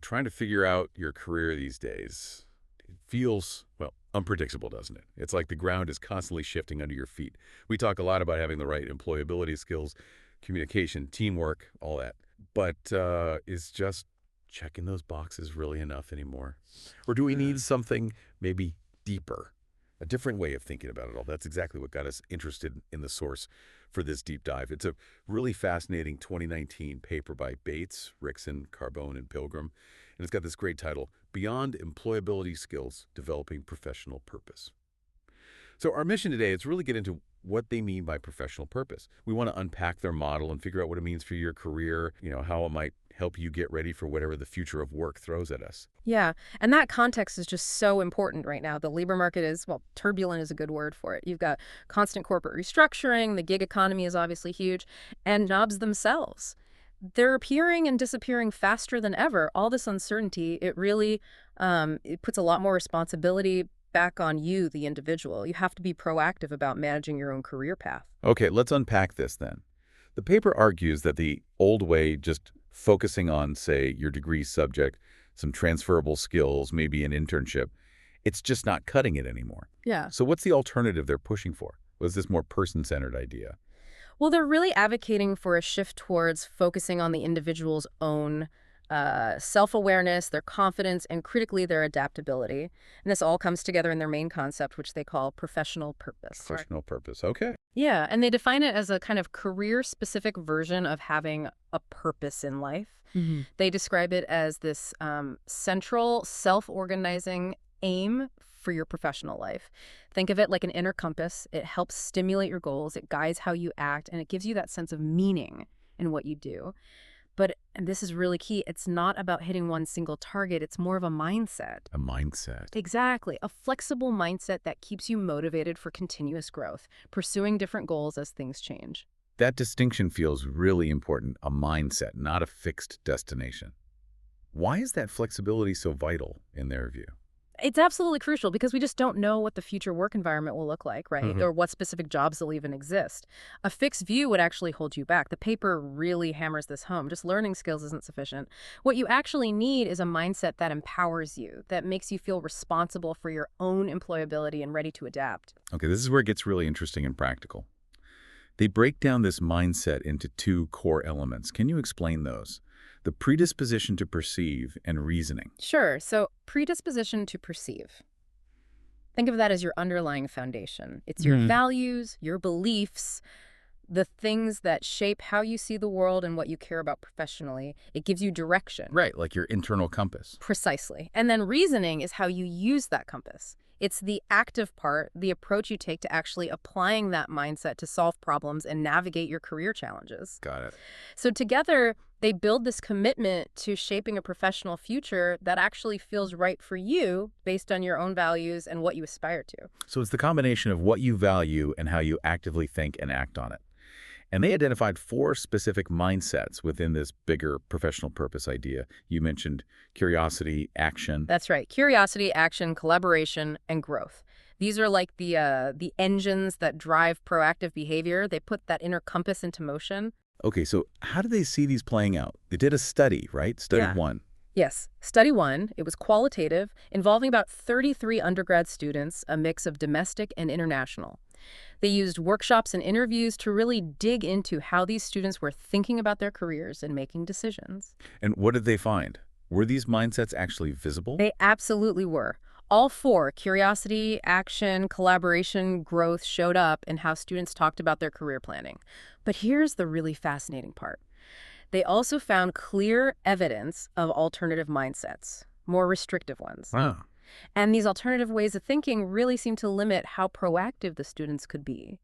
Trying to figure out your career these days, it feels, well, unpredictable, doesn't it? It's like the ground is constantly shifting under your feet. We talk a lot about having the right employability skills, communication, teamwork, all that. But is just checking those boxes really enough anymore? Or do we need something maybe deeper, a different way of thinking about it all? That's exactly what got us interested in the source for this deep dive. It's a really fascinating 2019 paper by Bates, Rixon, Carbone, and Pilgrim. And it's got this great title, Beyond Employability Skills, Developing Professional Purpose. So our mission today is really get into what they mean by professional purpose. We want to unpack their model and figure out what it means for your career, how it might help you get ready for whatever the future of work throws at us. Yeah, and that context is just so important right now. The labor market is, well, turbulent is a good word for it. You've got constant corporate restructuring, the gig economy is obviously huge, and jobs themselves. They're appearing and disappearing faster than ever. All this uncertainty, it really it puts a lot more responsibility back on you, the individual. You have to be proactive about managing your own career path. Okay, let's unpack this then. The paper argues that the old way, just focusing on, say, your degree subject, some transferable skills, maybe an internship, it's just not cutting it anymore. Yeah. So what's the alternative they're pushing for? Was this more person-centered idea? Well, they're really advocating for a shift towards focusing on the individual's own self-awareness, their confidence, and critically their adaptability. And this all comes together in their main concept, which they call professional purpose. Professional purpose, okay. Yeah, and they define it as a kind of career-specific version of having a purpose in life. They describe it as this central, self-organizing aim for your professional life. Think of it like an inner compass. It helps stimulate your goals, it guides how you act, and it gives you that sense of meaning in what you do. But, and this is really key, it's not about hitting one single target. It's more of a mindset. A mindset. Exactly. A flexible mindset that keeps you motivated for continuous growth, pursuing different goals as things change. That distinction feels really important, a mindset, not a fixed destination. Why is that flexibility so vital in their view? It's absolutely crucial because we just don't know what the future work environment will look like, right? Or what specific jobs will even exist. A fixed view would actually hold you back. The paper really hammers this home. Just learning skills isn't sufficient. What you actually need is a mindset that empowers you, that makes you feel responsible for your own employability and ready to adapt. Okay, this is where it gets really interesting and practical. They break down this mindset into two core elements. Can you explain those? The predisposition to perceive and reasoning. Sure. So predisposition to perceive. Think of that as your underlying foundation. It's your values, your beliefs, the things that shape how you see the world and what you care about professionally. It gives you direction. Right, like your internal compass. Precisely. And then reasoning is how you use that compass. It's the active part, the approach you take to actually applying that mindset to solve problems and navigate your career challenges. Got it. So together, they build this commitment to shaping a professional future that actually feels right for you based on your own values and what you aspire to. So it's the combination of what you value and how you actively think and act on it. And they identified 4 specific mindsets within this bigger professional purpose idea. You mentioned curiosity, action. That's right. Curiosity, action, collaboration, and growth. These are like the engines that drive proactive behavior. They put that inner compass into motion. Okay, so how do they see these playing out? They did a study, right? Study 1. Yes. Study 1, it was qualitative, involving about 33 undergrad students, a mix of domestic and international. They used workshops and interviews to really dig into how these students were thinking about their careers and making decisions. And what did they find? Were these mindsets actually visible? They absolutely were. All 4, curiosity, action, collaboration, growth, showed up in how students talked about their career planning. But here's the really fascinating part. They also found clear evidence of alternative mindsets, more restrictive ones. Wow. And these alternative ways of thinking really seem to limit how proactive the students could be.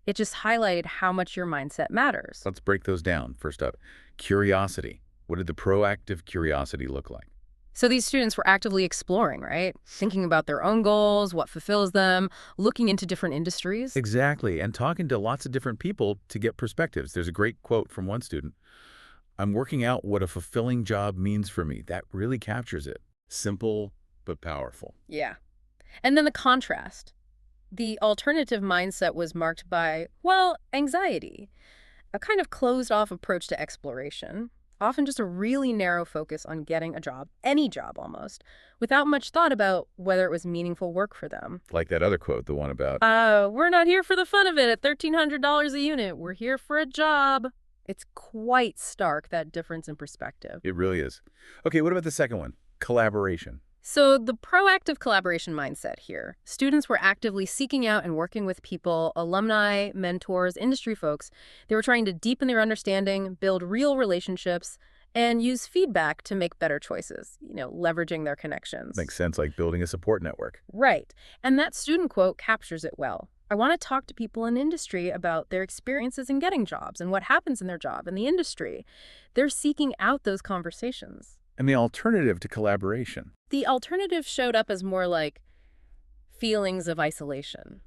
It just highlighted how much your mindset matters. Let's break those down. First up, curiosity. What did the proactive curiosity look like? So these students were actively exploring, right? Thinking about their own goals, what fulfills them, looking into different industries. Exactly, and talking to lots of different people to get perspectives. There's a great quote from one student. I'm working out what a fulfilling job means for me. That really captures it. Simple, but powerful. Yeah. And then the contrast. The alternative mindset was marked by, well, anxiety, a kind of closed-off approach to exploration, often just a really narrow focus on getting a job, any job almost, without much thought about whether it was meaningful work for them. Like that other quote, the one about, We're not here for the fun of it at $1,300 a unit. We're here for a job. It's quite stark, that difference in perspective. it really is. Okay, what about the second one? Collaboration. So the proactive collaboration mindset here. Students were actively seeking out and working with people, alumni, mentors, industry folks. They were trying to deepen their understanding, build real relationships, and use feedback to make better choices, leveraging their connections. Makes sense, like building a support network. Right. And that student quote captures it well. I want to talk to people in industry about their experiences in getting jobs and what happens in their job in the industry. They're seeking out those conversations. And the alternative to collaboration. The alternative showed up as more like feelings of isolation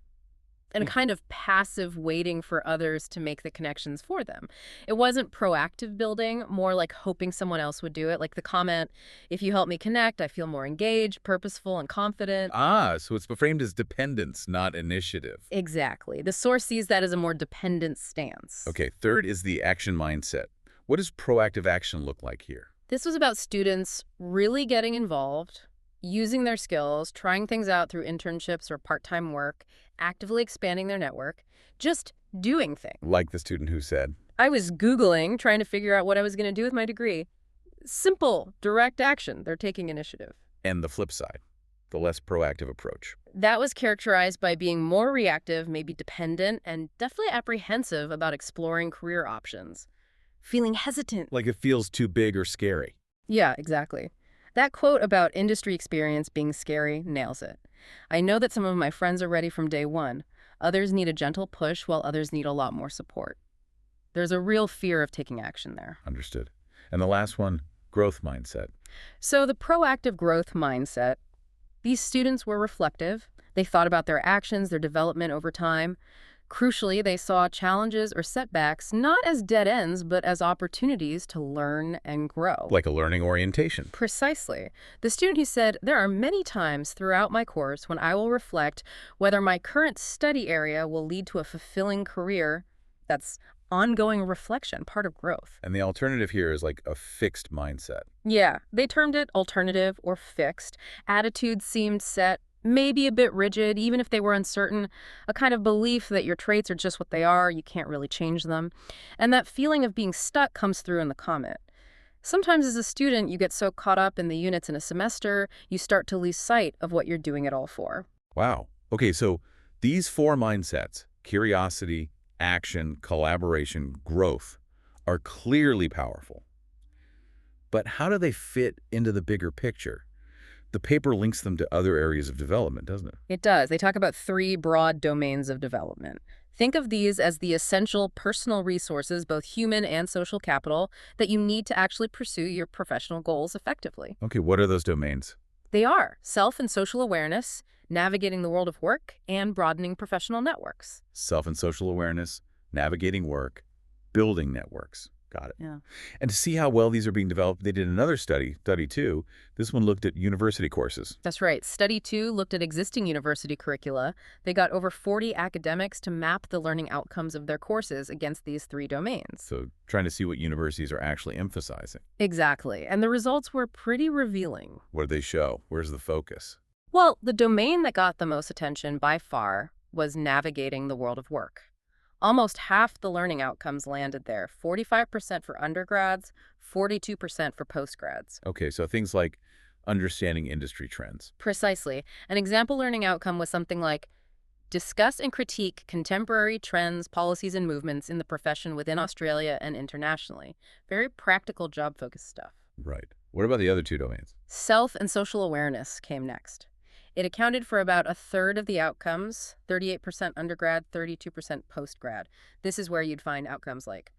and a kind of passive waiting for others to make the connections for them. It wasn't proactive building, more like hoping someone else would do it. Like the comment, if you help me connect, I feel more engaged, purposeful, and confident. So it's framed as dependence, not initiative. Exactly. The source sees that as a more dependent stance. Okay, third is the action mindset. What does proactive action look like here? This was about students really getting involved, using their skills, trying things out through internships or part-time work, actively expanding their network, just doing things. Like the student who said, I was Googling, trying to figure out what I was going to do with my degree. Simple, direct action. They're taking initiative. and the flip side, the less proactive approach. That was characterized by being more reactive, maybe dependent, and definitely apprehensive about exploring career options. Feeling hesitant. Like it feels too big or scary. Yeah, exactly. That quote about industry experience being scary nails it. I know that some of my friends are ready from day one. Others need a gentle push while others need a lot more support. There's a real fear of taking action there. Understood. And the last one, growth mindset. So the proactive growth mindset, these students were reflective. They thought about their actions, their development over time. Crucially, they saw challenges or setbacks not as dead ends, but as opportunities to learn and grow. Like a learning orientation. Precisely. The student who said, there are many times throughout my course when I will reflect whether my current study area will lead to a fulfilling career. That's ongoing reflection, part of growth. And the alternative here is like a fixed mindset. Yeah, they termed it alternative or fixed. Attitudes seemed set, maybe a bit rigid, even if they were uncertain, a kind of belief that your traits are just what they are, you can't really change them. And that feeling of being stuck comes through in the comment. Sometimes as a student, you get so caught up in the units in a semester, you start to lose sight of what you're doing it all for. Wow. Okay, so these four mindsets, curiosity, action, collaboration, growth, are clearly powerful. But how do they fit into the bigger picture? The paper links them to other areas of development, doesn't it? It does. They talk about 3 broad domains of development. Think of these as the essential personal resources, both human and social capital, that you need to actually pursue your professional goals effectively. Okay, what are those domains? They are self and social awareness, navigating the world of work, and broadening professional networks. Self and social awareness, navigating work, building networks. Got it. Yeah. And to see how well these are being developed, they did another study 2. This one looked at university courses. That's right. Study 2 looked at existing university curricula. They got over 40 academics to map the learning outcomes of their courses against these 3 domains. So trying to see what universities are actually emphasizing. Exactly. And the results were pretty revealing. What do they show? Where's the focus? Well, the domain that got the most attention by far was navigating the world of work. Almost half the learning outcomes landed there, 45% for undergrads, 42% for postgrads. Okay, so things like understanding industry trends. Precisely. An example learning outcome was something like, discuss and critique contemporary trends, policies, and movements in the profession within Australia and internationally. Very practical job-focused stuff. Right. What about the other 2 domains? Self and social awareness came next. It accounted for about a third of the outcomes, 38% undergrad, 32% postgrad. This is where you'd find outcomes like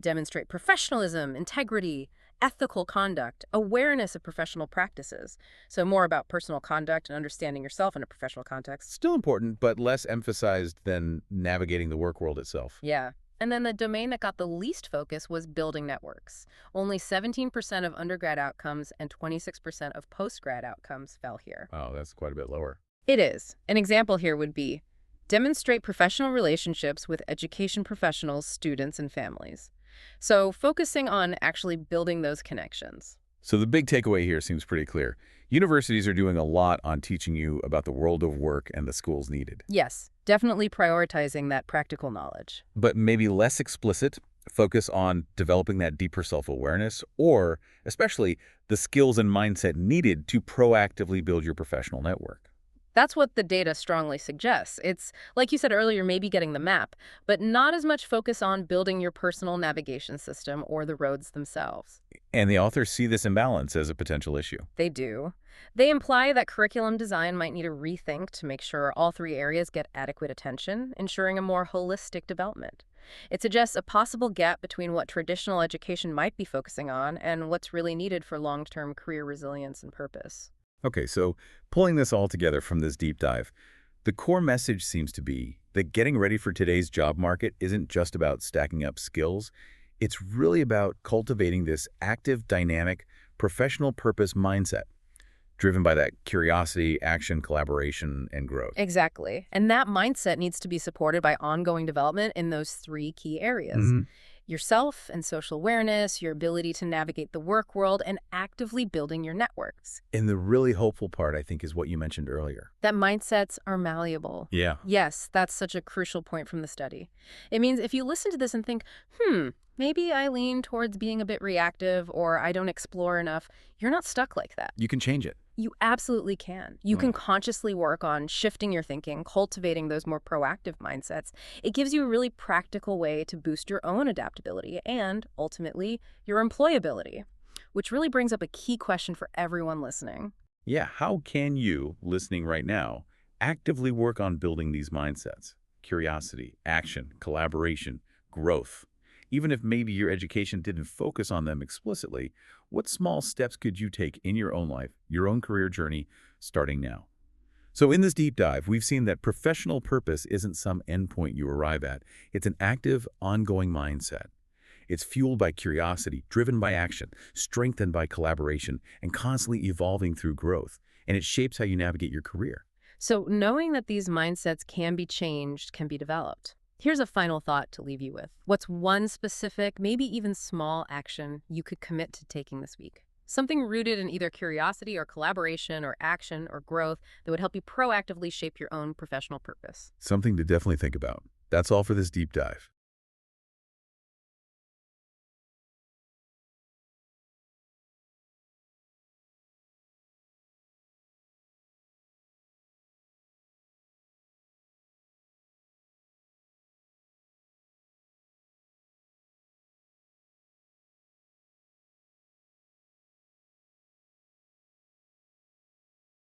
demonstrate professionalism, integrity, ethical conduct, awareness of professional practices. So more about personal conduct and understanding yourself in a professional context. Still important, but less emphasized than navigating the work world itself. Yeah. And then the domain that got the least focus was building networks. Only 17% of undergrad outcomes and 26% of postgrad outcomes fell here. Wow, that's quite a bit lower. It is. An example here would be demonstrate professional relationships with education professionals, students, and families. So focusing on actually building those connections. So the big takeaway here seems pretty clear. Universities are doing a lot on teaching you about the world of work and the skills needed. Yes, definitely prioritizing that practical knowledge. But maybe less explicit, focus on developing that deeper self-awareness or, especially, the skills and mindset needed to proactively build your professional network. That's what the data strongly suggests. It's, like you said earlier, maybe getting the map, but not as much focus on building your personal navigation system or the roads themselves. And the authors see this imbalance as a potential issue. They do. They imply that curriculum design might need a rethink to make sure all three areas get adequate attention, ensuring a more holistic development. It suggests a possible gap between what traditional education might be focusing on and what's really needed for long-term career resilience and purpose. Okay, so pulling this all together from this deep dive, the core message seems to be that getting ready for today's job market isn't just about stacking up skills. It's really about cultivating this active, dynamic, professional purpose mindset, driven by that curiosity, action, collaboration, and growth. Exactly. And that mindset needs to be supported by ongoing development in those three key areas. Yourself and social awareness, your ability to navigate the work world, and actively building your networks. And the really hopeful part, I think, is what you mentioned earlier. That mindsets are malleable. Yeah. Yes, that's such a crucial point from the study. It means if you listen to this and think, maybe I lean towards being a bit reactive or I don't explore enough, you're not stuck like that. You can change it. You absolutely can. You can consciously work on shifting your thinking, cultivating those more proactive mindsets. It gives you a really practical way to boost your own adaptability and, ultimately, your employability, which really brings up a key question for everyone listening. Yeah, how can you, listening right now, actively work on building these mindsets? Curiosity, action, collaboration, growth. Even if maybe your education didn't focus on them explicitly, what small steps could you take in your own life, your own career journey, starting now? So in this deep dive, we've seen that professional purpose isn't some endpoint you arrive at. It's an active, ongoing mindset. It's fueled by curiosity, driven by action, strengthened by collaboration, and constantly evolving through growth. And it shapes how you navigate your career. So knowing that these mindsets can be changed, can be developed. Here's a final thought to leave you with. What's one specific, maybe even small action you could commit to taking this week? Something rooted in either curiosity or collaboration or action or growth that would help you proactively shape your own professional purpose. Something to definitely think about. That's all for this deep dive.